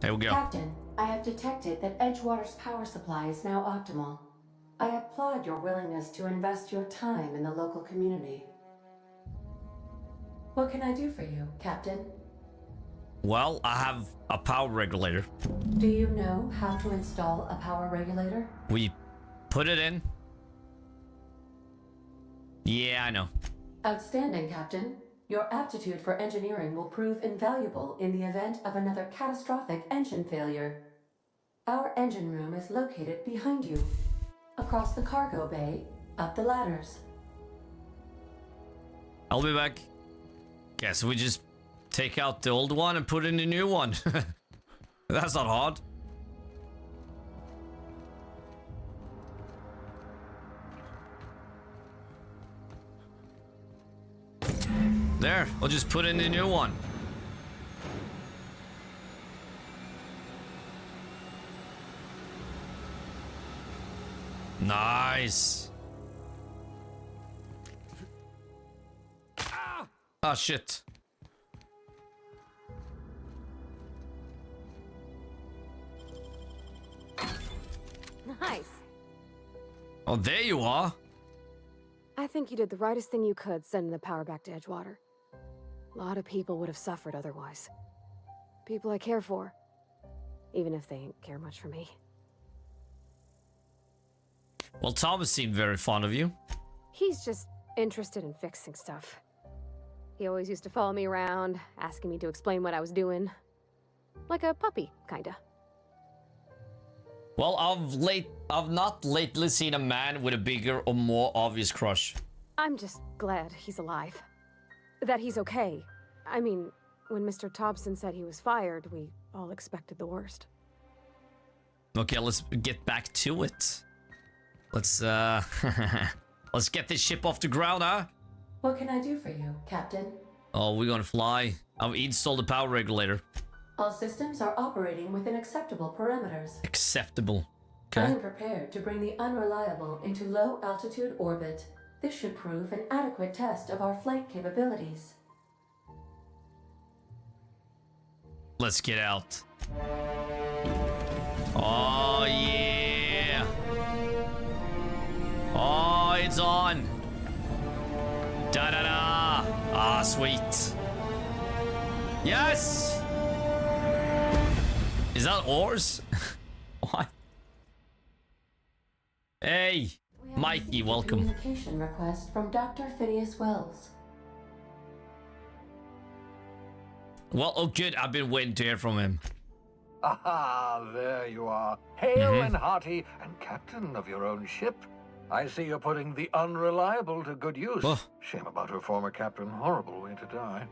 Here we go. Captain, I have detected that Edgewater's power supply is now optimal. I applaud your willingness to invest your time in the local community. What can I do for you, Captain? Well, I have a power regulator. Do you know how to install a power regulator? We put it in. Yeah, I know. Outstanding, Captain. Your aptitude for engineering will prove invaluable in the event of another catastrophic engine failure. Our engine room is located behind you. Across the cargo bay, up the ladders. I'll be back. Guess we just take out the old one and put in the new one. That's not hard. There, we'll just put in the new one. Nice. Ah, shit. Nice. Oh, there you are. I think you did the rightest thing you could sending the power back to Edgewater. A lot of people would have suffered otherwise. People I care for. Even if they ain't care much for me. Well, Thomas seemed very fond of you. He's just interested in fixing stuff. He always used to follow me around, asking me to explain what I was doing. Like a puppy, kinda. Well, I've not lately seen a man with a bigger or more obvious crush. I'm just glad he's alive. That he's okay. I mean, when Mr. Thompson said he was fired, we all expected the worst. Okay, let's get back to it. Let's let's get this ship off the ground, huh? What can I do for you, Captain? Oh, we're gonna fly. I've installed the power regulator. All systems are operating within acceptable parameters. Acceptable. I Okay. am prepared to bring the unreliable into low-altitude orbit. This should prove an adequate test of our flight capabilities. Let's get out. Oh, yeah. Oh, it's on. Da-da-da. Ah, sweet. Yes! Is that oars? What? Hey, Mikey, welcome. Communication request from Dr. Phineas Wells. Well, oh good, I've been waiting to hear from him. Aha, there you are. Hale and hearty, and captain of your own ship. I see you're putting the unreliable to good use. Oh. Shame about her former captain. Horrible way to die.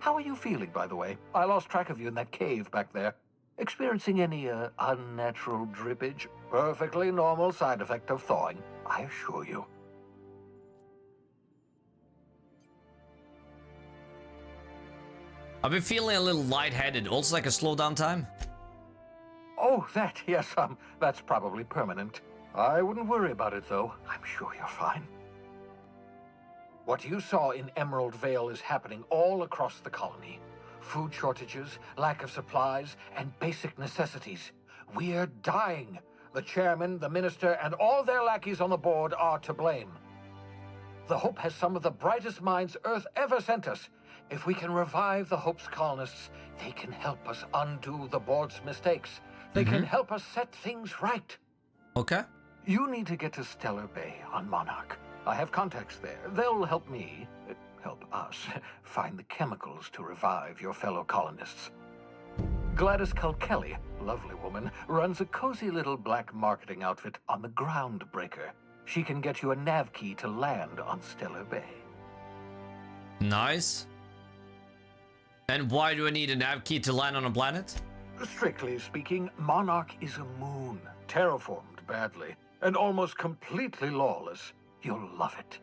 How are you feeling, by the way? I lost track of you in that cave back there. Experiencing any, unnatural drippage? Perfectly normal side effect of thawing, I assure you. I've been feeling a little lightheaded. Also like a slow down time. Oh, that, yes, that's probably permanent. I wouldn't worry about it, though. I'm sure you're fine. What you saw in Emerald Vale is happening all across the colony. Food shortages, lack of supplies, and basic necessities. We're dying. The chairman, the minister, and all their lackeys on the board are to blame. The Hope has some of the brightest minds Earth ever sent us. If we can revive the Hope's colonists, they can help us undo the board's mistakes. They can help us set things right. Okay. You need to get to Stellar Bay on Monarch. I have contacts there. They'll help me, help us, find the chemicals to revive your fellow colonists. Gladys Kelly, lovely woman, runs a cozy little black marketing outfit on the Groundbreaker. She can get you a nav key to land on Stellar Bay. Nice. And why do I need a nav key to land on a planet? Strictly speaking, Monarch is a moon, terraformed badly, and almost completely lawless. You'll love it.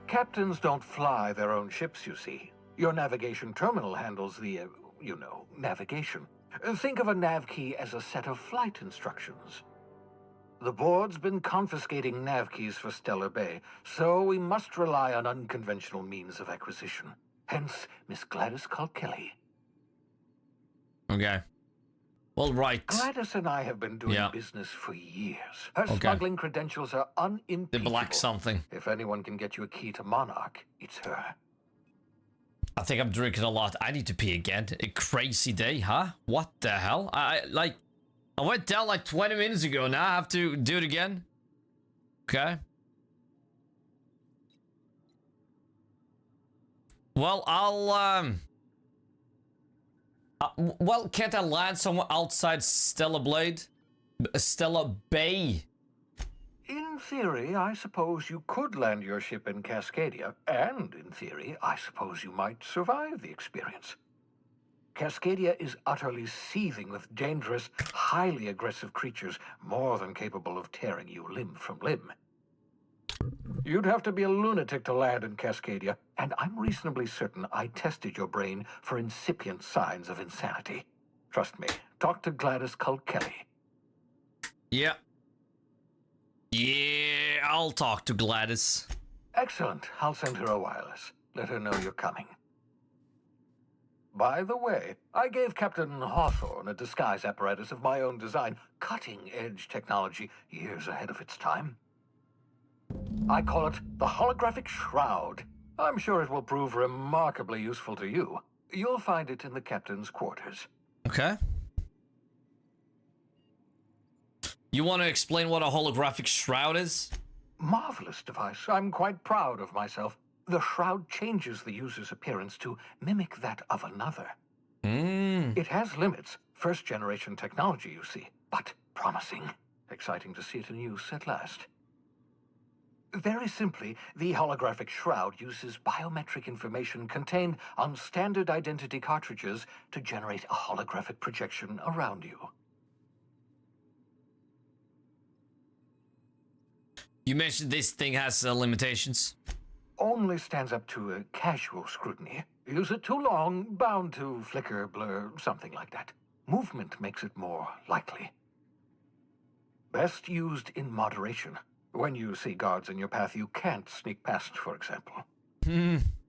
Captains don't fly their own ships, you see. Your navigation terminal handles the, navigation. Think of a nav key as a set of flight instructions. The board's been confiscating nav keys for Stellar Bay, so we must rely on unconventional means of acquisition. Hence, Miss Gladys Kelly. Okay. Well, right. Gladys and I have been doing business for years. Her smuggling credentials are unimpeachable. The black something. If anyone can get you a key to Monarch, it's her. I think I'm drinking a lot. I need to pee again. A crazy day, huh? What the hell? I went down like 20 minutes ago. Now I have to do it again. Okay. Well, well, can't I land somewhere outside Stella Blade? Stella Bay? In theory, I suppose you could land your ship in Cascadia, and in theory, I suppose you might survive the experience. Cascadia is utterly seething with dangerous, highly aggressive creatures, more than capable of tearing you limb from limb. You'd have to be a lunatic to land in Cascadia, and I'm reasonably certain I tested your brain for incipient signs of insanity. Trust me, talk to Gladys Culkelly. Yeah. Yeah, I'll talk to Gladys. Excellent. I'll send her a wireless. Let her know you're coming. By the way, I gave Captain Hawthorne a disguise apparatus of my own design, cutting-edge technology years ahead of its time. I call it the Holographic Shroud. I'm sure it will prove remarkably useful to you. You'll find it in the captain's quarters. Okay. You want to explain what a holographic shroud is? Marvelous device. I'm quite proud of myself. The shroud changes the user's appearance to mimic that of another. It has limits. First-generation technology, you see, but promising. Exciting to see it in use at last. Very simply, the holographic shroud uses biometric information contained on standard identity cartridges to generate a holographic projection around you. You mentioned this thing has limitations. Only stands up to a casual scrutiny. Use it too long, bound to flicker, blur, something like that. Movement makes it more likely. Best used in moderation. When you see guards in your path you can't sneak past, for example.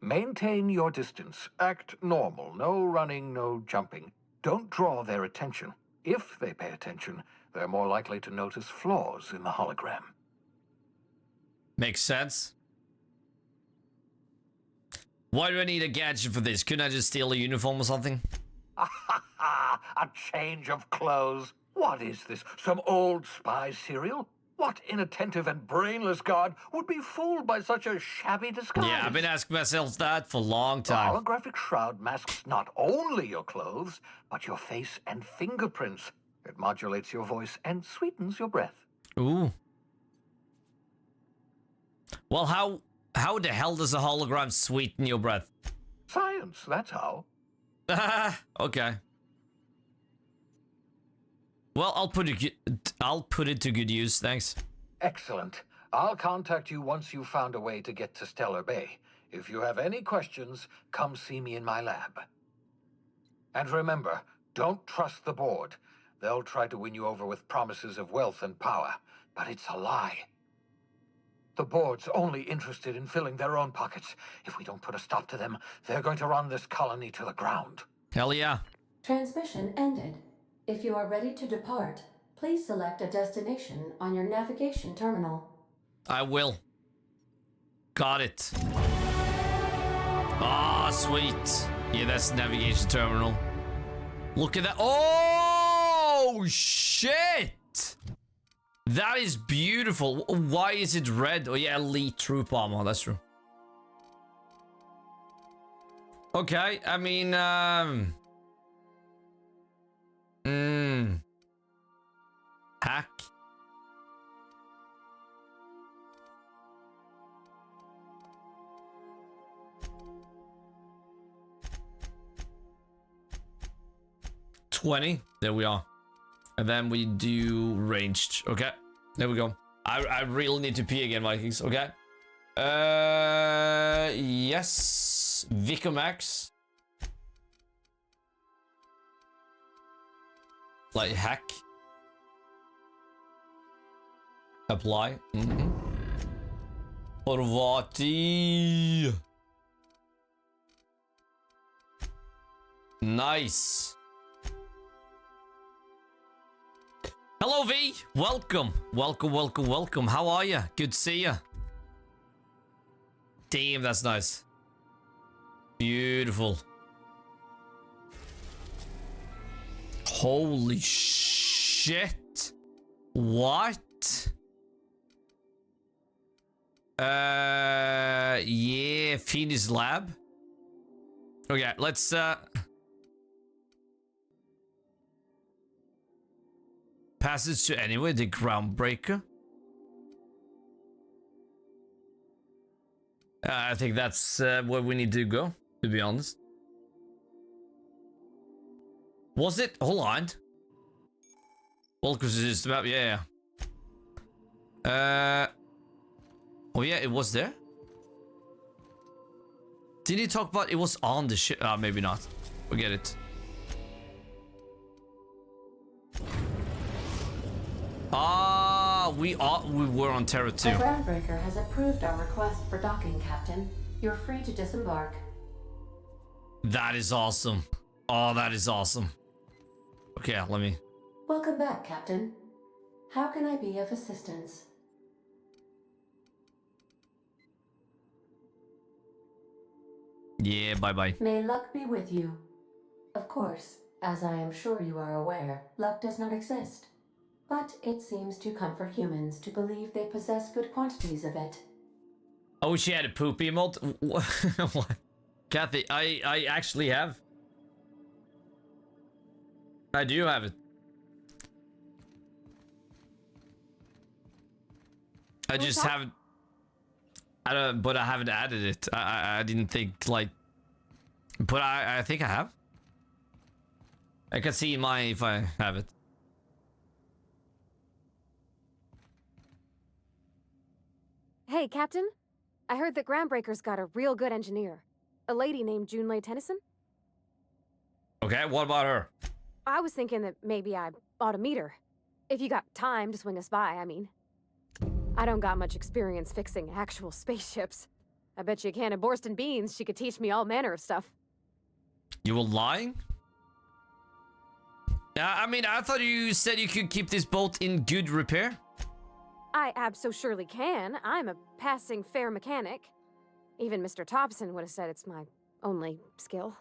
Maintain your distance. Act normal. No running, no jumping. Don't draw their attention. If they pay attention, they're more likely to notice flaws in the hologram. Makes sense. Why do I need a gadget for this? Couldn't I just steal a uniform or something? A change of clothes. What is this? Some old spy serial? What inattentive and brainless guard would be fooled by such a shabby disguise? Yeah, I've been asking myself that for a long time. The holographic shroud masks not only your clothes, but your face and fingerprints. It modulates your voice and sweetens your breath. Ooh. Well, how the hell does a hologram sweeten your breath? Science, that's how. Okay. Well, I'll put it to good use, thanks. Excellent. I'll contact you once you've found a way to get to Stellar Bay. If you have any questions, come see me in my lab. And remember, don't trust the board. They'll try to win you over with promises of wealth and power, but it's a lie. The board's only interested in filling their own pockets. If we don't put a stop to them, they're going to run this colony to the ground. Hell yeah. Transmission ended. If you are ready to depart, please select a destination on your navigation terminal. I will. Got it. Ah, sweet. Yeah, that's the navigation terminal. Look at that. Oh, shit. That is beautiful. Why is it red? Oh, yeah, elite troop armor. That's true. Okay, I mean, hack. $20. There we are. And then we do ranged. Okay. There we go. I really need to pee again, Vikings. Okay. Yes. Vicomax. Like hack. Apply. Horvati. Nice. Hello, V. Welcome. Welcome, welcome, welcome. How are you? Good to see you. Damn, that's nice. Beautiful. Holy shit. What? Yeah, Phoenix Lab. Okay, let's, passage to anywhere, the Groundbreaker. I think that's where we need to go, to be honest. Was it? Hold on. Welcome to this map, yeah. Oh yeah, it was there? Did he talk about it was on the ship? Maybe not. Forget it. We were on Terra too. The Groundbreaker has approved our request for docking, Captain. You're free to disembark. That is awesome. Oh, that is awesome. Okay, let me... Welcome back, Captain. How can I be of assistance? Yeah, bye-bye. May luck be with you. Of course, as I am sure you are aware, luck does not exist. But it seems to comfort humans to believe they possess good quantities of it. Oh, she had a poop emote? What? Kathy, I actually have. I do have it. I just haven't... but I haven't added it. I didn't think, like... But I think I have. I can see mine if I have it. Hey, Captain. I heard that Groundbreaker's got a real good engineer. A lady named Junlei Tennyson. Okay, what about her? I was thinking that maybe I ought to meet her. If you got time to swing us by, I mean. I don't got much experience fixing actual spaceships. I bet you a can of Borston beans she could teach me all manner of stuff. You were lying? I mean, I thought you said you could keep this boat in good repair. I abso-surely can. I'm a passing fair mechanic. Even Mr. Thompson would have said it's my only skill.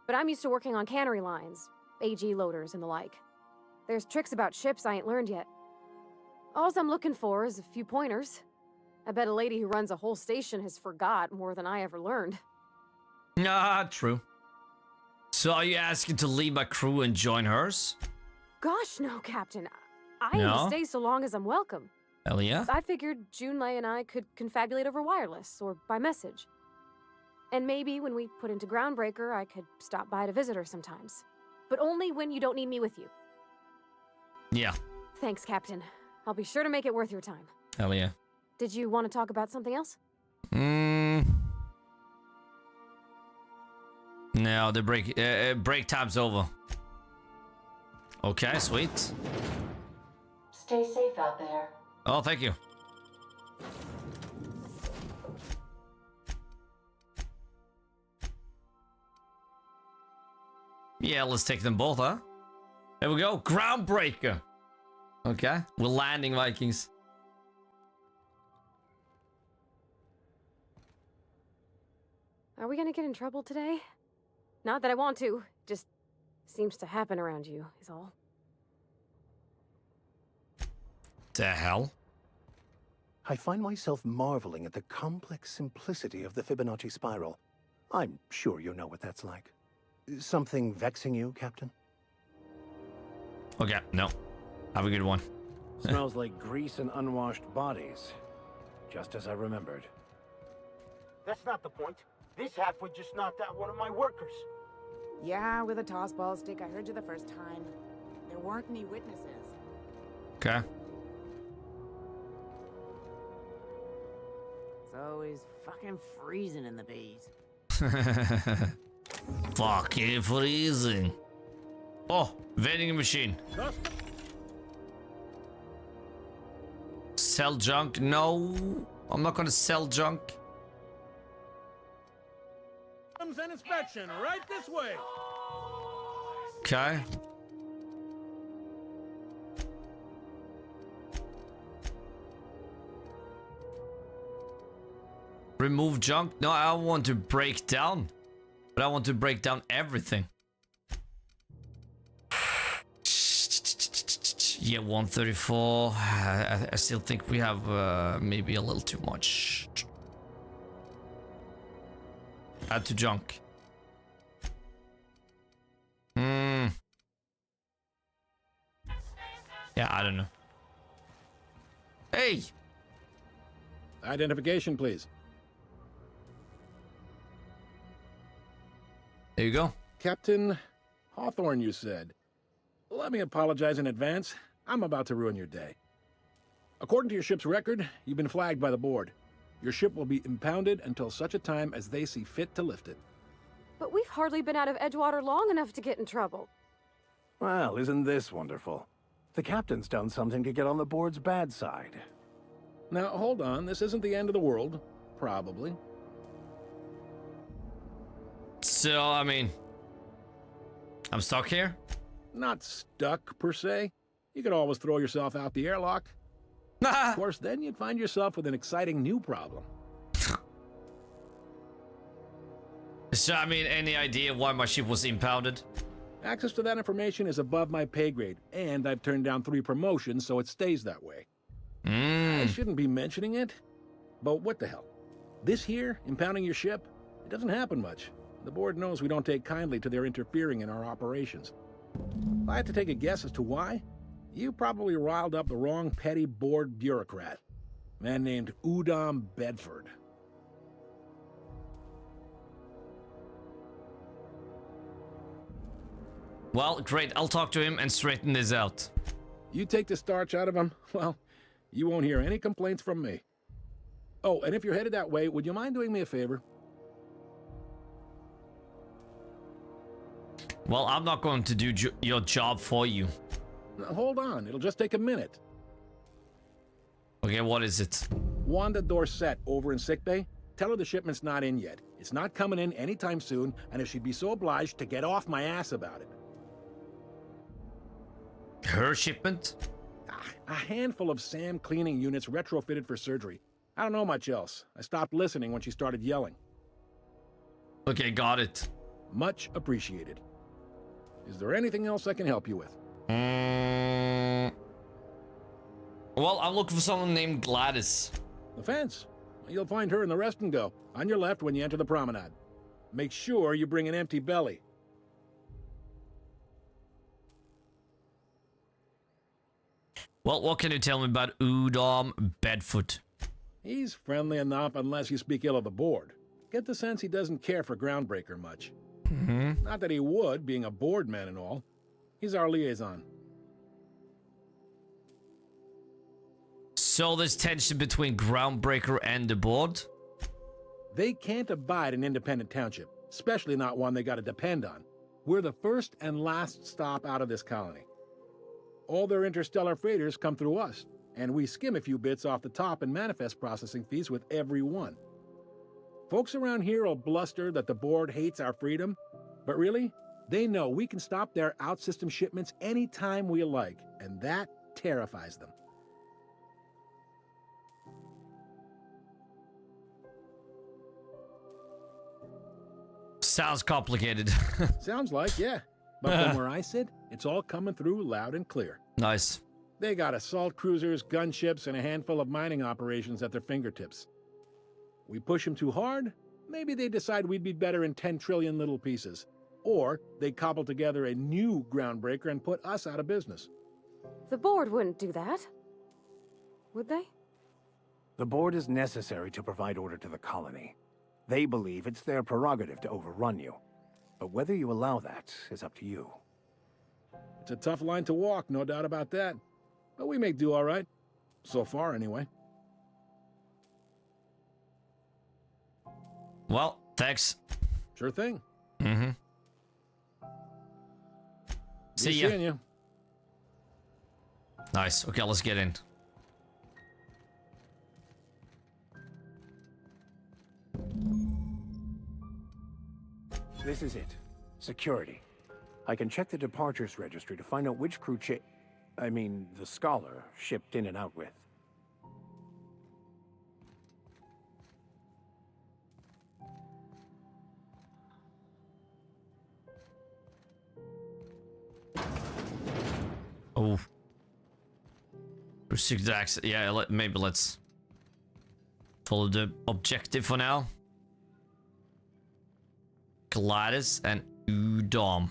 But I'm used to working on cannery lines, AG loaders and the like. There's tricks about ships I ain't learned yet. All I'm looking for is a few pointers. I bet a lady who runs a whole station has forgot more than I ever learned. True. So are you asking to leave my crew and join hers? Gosh, no, Captain. I aim No? to stay so long as I'm welcome. Hell yeah. I figured Junlei and I could confabulate over wireless or by message. And maybe when we put into Groundbreaker, I could stop by to visit her sometimes. But only when you don't need me with you. Yeah. Thanks, Captain. I'll be sure to make it worth your time. Hell yeah. Did you want to talk about something else? No, the break time's over. Okay, sweet. Stay safe out there. Oh, thank you. Yeah, let's take them both, huh? There we go. Groundbreaker. Okay, we're landing, Vikings. Are we gonna get in trouble today? Not that I want to, just seems to happen around you, is all. The hell? I find myself marveling at the complex simplicity of the Fibonacci spiral. I'm sure you know what that's like. Something vexing you, Captain? Okay, no. Have a good one. Smells like grease and unwashed bodies. Just as I remembered. That's not the point. This halfway just knocked out one of my workers. Yeah, with a tossball stick. I heard you the first time. There weren't any witnesses. Okay. It's always fucking freezing in the bees. Fucking freezing. Oh, vending machine. Sell junk? No, I'm not gonna sell junk. Comes an inspection right this way. Okay. Remove junk? No, I want to break down. But I want to break down everything. Yeah, 134. I still think we have maybe a little too much. Add to junk. Yeah, I don't know. Hey! Identification, please. There you go. Captain Hawthorne, you said. Let me apologize in advance. I'm about to ruin your day. According to your ship's record, you've been flagged by the board. Your ship will be impounded until such a time as they see fit to lift it. But we've hardly been out of Edgewater long enough to get in trouble. Well, isn't this wonderful? The captain's done something to get on the board's bad side. Now, hold on. This isn't the end of the world. Probably. So, I mean... I'm stuck here? Not stuck, per se. You could always throw yourself out the airlock. Of course, then you'd find yourself with an exciting new problem. So, I mean, any idea why my ship was impounded? Access to that information is above my pay grade, and I've turned down 3 promotions, so it stays that way. I shouldn't be mentioning it, but what the hell? This here, impounding your ship, it doesn't happen much. The board knows we don't take kindly to their interfering in our operations. If I had to take a guess as to why, you probably riled up the wrong petty board bureaucrat. A man named Udom Bedford. Well, great. I'll talk to him and straighten this out. You take the starch out of him, well, you won't hear any complaints from me. Oh, and if you're headed that way, would you mind doing me a favor? Well, I'm not going to do your job for you. Now, hold on, it'll just take a minute. Okay, what is it? Wanda Dorset over in sickbay. Tell her the shipment's not in yet. It's not coming in anytime soon, and if she'd be so obliged to get off my ass about it. Her shipment? A handful of SAM cleaning units retrofitted for surgery. I don't know much else. I stopped listening when she started yelling. Okay, got it. Much appreciated. Is there anything else I can help you with? Well, I'm looking for someone named Gladys. The fence. You'll find her in the rest and go, on your left when you enter the promenade. Make sure you bring an empty belly. Well, what can you tell me about Udom Bedford? He's friendly enough unless you speak ill of the board. Get the sense he doesn't care for Groundbreaker much. Not that he would, being a board man and all. He's our liaison. So there's tension between Groundbreaker and the board? They can't abide an independent township, especially not one they gotta depend on. We're the first and last stop out of this colony. All their interstellar freighters come through us, and we skim a few bits off the top in manifest processing fees with every one. Folks around here will bluster that the board hates our freedom, but really, they know we can stop their out-system shipments anytime we like, and that terrifies them. Sounds complicated. Sounds like, yeah. But from where I sit, it's all coming through loud and clear. Nice. They got assault cruisers, gunships, and a handful of mining operations at their fingertips. We push them too hard, maybe they decide we'd be better in 10 trillion little pieces. Or they cobble together a new Groundbreaker and put us out of business. The board wouldn't do that. Would they? The board is necessary to provide order to the colony. They believe it's their prerogative to overrun you. But whether you allow that is up to you. It's a tough line to walk, no doubt about that. But we make do all right. So far, anyway. Well, thanks. Sure thing. See Be ya. seeing you. Nice. Okay, let's get in. This is it. Security. I can check the departures registry to find out which crew the scholar, shipped in and out with. Oh. Restricted access. Yeah, maybe let's follow the objective for now. Gladys and Udom.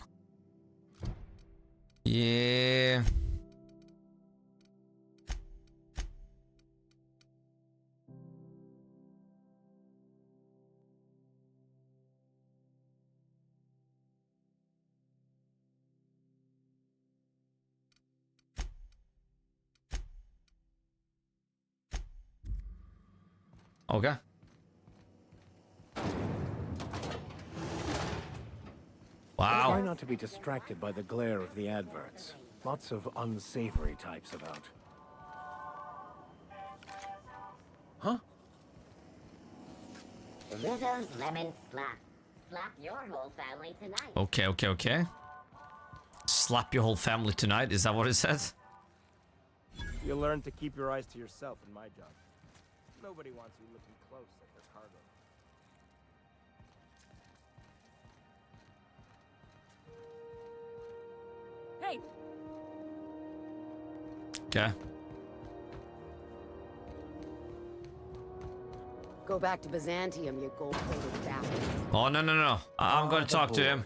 Yeah. Okay. Wow. Try not to be distracted by the glare of the adverts. Lots of unsavory types about. Huh? Lizzo's lemon slap. Slap your whole family tonight. Okay. Slap your whole family tonight. Is that what it said? You'll learn to keep your eyes to yourself in my job. Nobody wants you looking close at their cargo. Hey, Okay. go back to Byzantium, you gold-plated bastard. Oh, no. I'm gonna talk to him.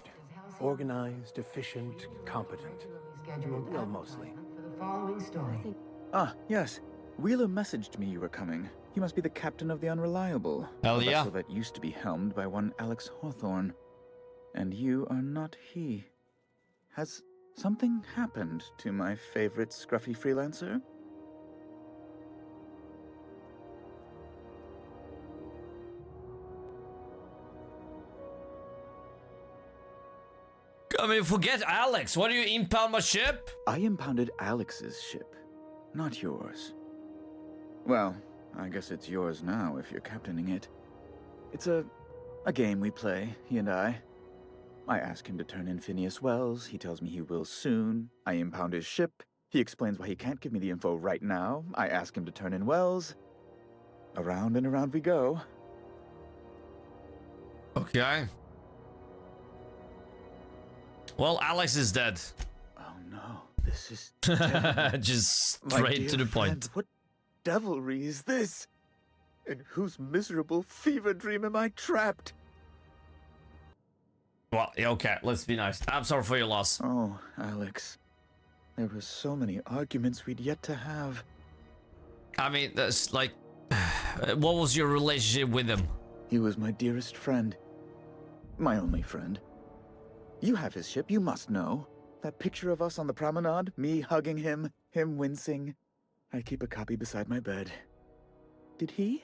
Organized, efficient, competent. Well, mostly. For the following story. Ah, yes. Wheeler messaged me you were coming. He must be the captain of the Unreliable. Hell a yeah. vessel that used to be helmed by one Alex Hawthorne. And you are not he. Has something happened to my favorite scruffy freelancer? I mean, forget Alex. What do you impound my ship? I impounded Alex's ship, not yours. Well, I guess it's yours now if you're captaining it. It's a game we play, he and I. I ask him to turn in Phineas Wells. He tells me he will soon. I impound his ship. He explains why he can't give me the info right now. I ask him to turn in Wells. Around and around we go. Okay. Well, Alex is dead. Oh no, this is terrible. Just My straight dear to the friend, point. What devilry is this? In whose miserable fever dream am I trapped? Well, yeah, okay, let's be nice. I'm sorry for your loss. Oh, Alex. There were so many arguments we'd yet to have. I mean, that's like... What was your relationship with him? He was my dearest friend. My only friend. You have his ship, you must know. That picture of us on the promenade, me hugging him, him wincing. I keep a copy beside my bed. Did he?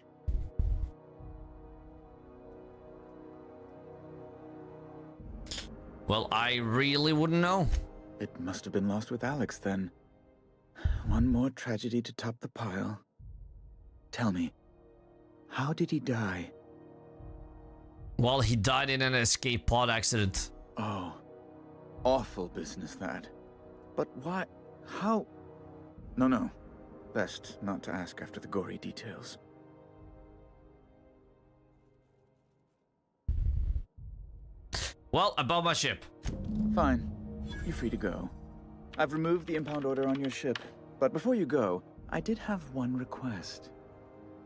Well, I really wouldn't know. It must have been lost with Alex then. One more tragedy to top the pile. Tell me, how did he die? Well, he died in an escape pod accident. Oh, awful business that. But why? How? No. Best not to ask after the gory details. Well, about my ship. Fine. You're free to go. I've removed the impound order on your ship. But before you go, I did have one request.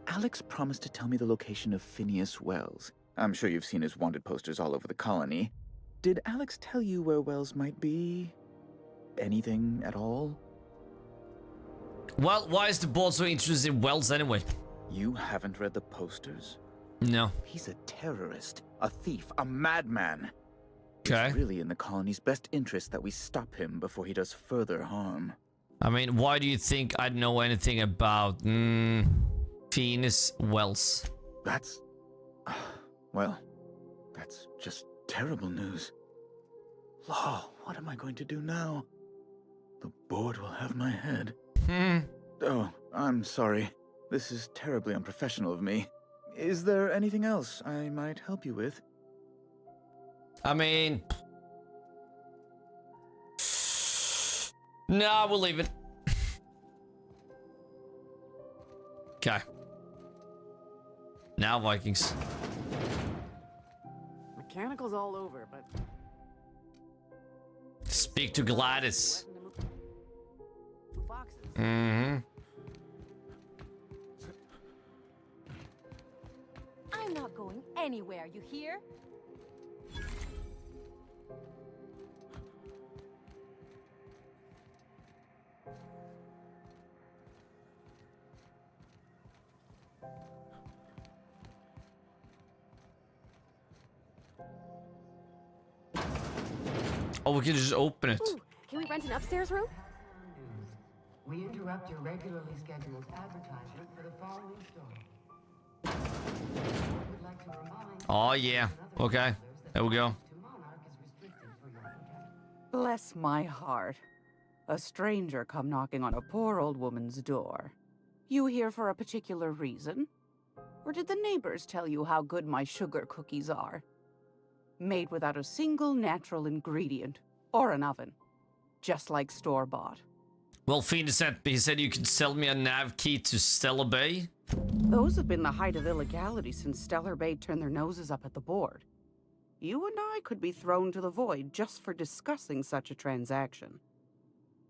Alex promised to tell me the location of Phineas Wells. I'm sure you've seen his wanted posters all over the colony. Did Alex tell you where Wells might be? Anything at all? Well, why is the board so interested in Wells anyway? You haven't read the posters? No. He's a terrorist, a thief, a madman. Okay. It's really in the colony's best interest that we stop him before he does further harm. I mean, why do you think I'd know anything about Phineas Wells? That's... well, that's just terrible news. Law, what am I going to do now? The board will have my head. Oh, I'm sorry. This is terribly unprofessional of me. Is there anything else I might help you with? I mean... Nah, we'll leave it. Okay. Now Vikings. Mechanical's all over, but... Speak to Gladys. Mm-hmm. I'm not going anywhere, you hear? Oh, we can just open it. Ooh, can we rent an upstairs room? We interrupt your regularly scheduled advertisement for the following story. Would like to remind Oh, yeah. Okay. There we go. Bless my heart. A stranger come knocking on a poor old woman's door. You here for a particular reason? Or did the neighbors tell you how good my sugar cookies are? Made without a single natural ingredient or an oven. Just like store-bought. Well, Phoenix sent me. He said you could sell me a nav key to Stellar Bay. Those have been the height of illegality since Stellar Bay turned their noses up at the board. You and I could be thrown to the void just for discussing such a transaction.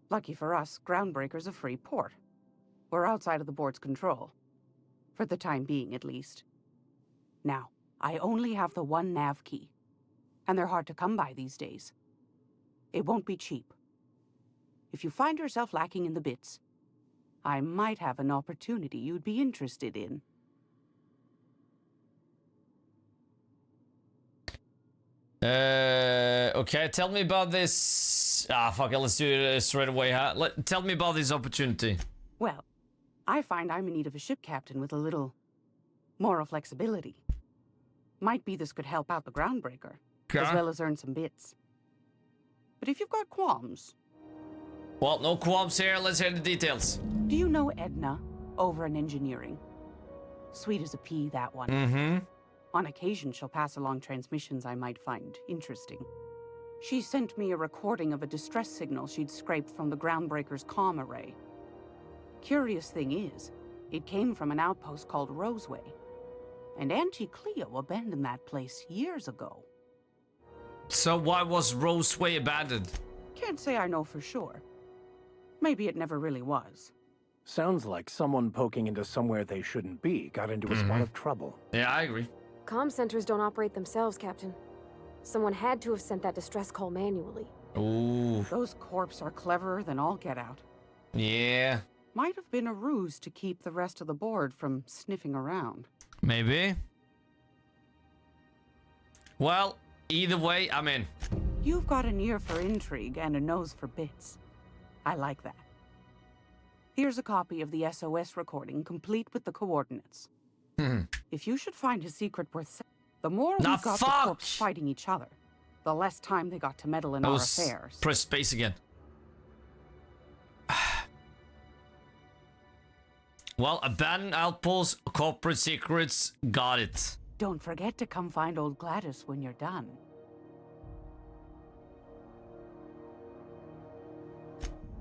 Lucky for us, Groundbreaker's a free port. We're outside of the board's control. For the time being, at least. Now, I only have the one nav key. And they're hard to come by these days. It won't be cheap. If you find yourself lacking in the bits, I might have an opportunity you'd be interested in. Okay, tell me about this. Ah, fuck it, let's do it straight away, huh? Tell me about this opportunity. Well, I find I'm in need of a ship captain with a little moral flexibility. Might be this could help out the Groundbreaker, as well as earn some bits. But if you've got qualms... Well, no qualms here, let's hear the details. Do you know Edna, over in engineering? Sweet as a pea, that one. Mm-hmm. On occasion, she'll pass along transmissions I might find interesting. She sent me a recording of a distress signal she'd scraped from the Groundbreaker's comm array. Curious thing is, it came from an outpost called Roseway. And Auntie Cleo abandoned that place years ago. So why was Roseway abandoned? Can't say I know for sure. Maybe it never really was. Sounds like someone poking into somewhere they shouldn't be got into a spot of trouble. Yeah, I agree. Comm centers don't operate themselves, Captain. Someone had to have sent that distress call manually. Ooh. Those corps are cleverer than all get out. Yeah. Might have been a ruse to keep the rest of the board from sniffing around. Maybe. Well, either way, I'm in. You've got an ear for intrigue and a nose for bits. I like that. Here's a copy of the SOS recording, complete with the coordinates. If you should find a secret worth the more we got the corps fighting each other, the less time they got to meddle in our affairs. Press space again. Well, abandoned outposts, corporate secrets, got it. Don't forget to come find old Gladys when you're done.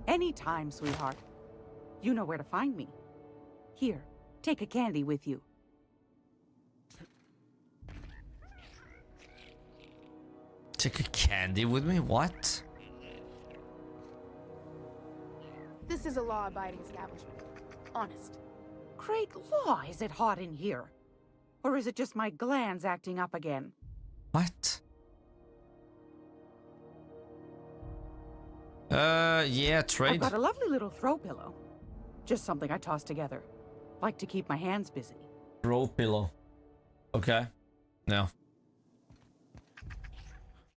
Anytime, sweetheart. You know where to find me. Here, take a candy with you. Take a candy with me? What? This is a law-abiding establishment. Honest. Great law, is it hot in here? Or is it just my glands acting up again? What? Yeah, trade. I've got a lovely little throw pillow. Just something I toss together. Like to keep my hands busy. Throw pillow. Okay. No.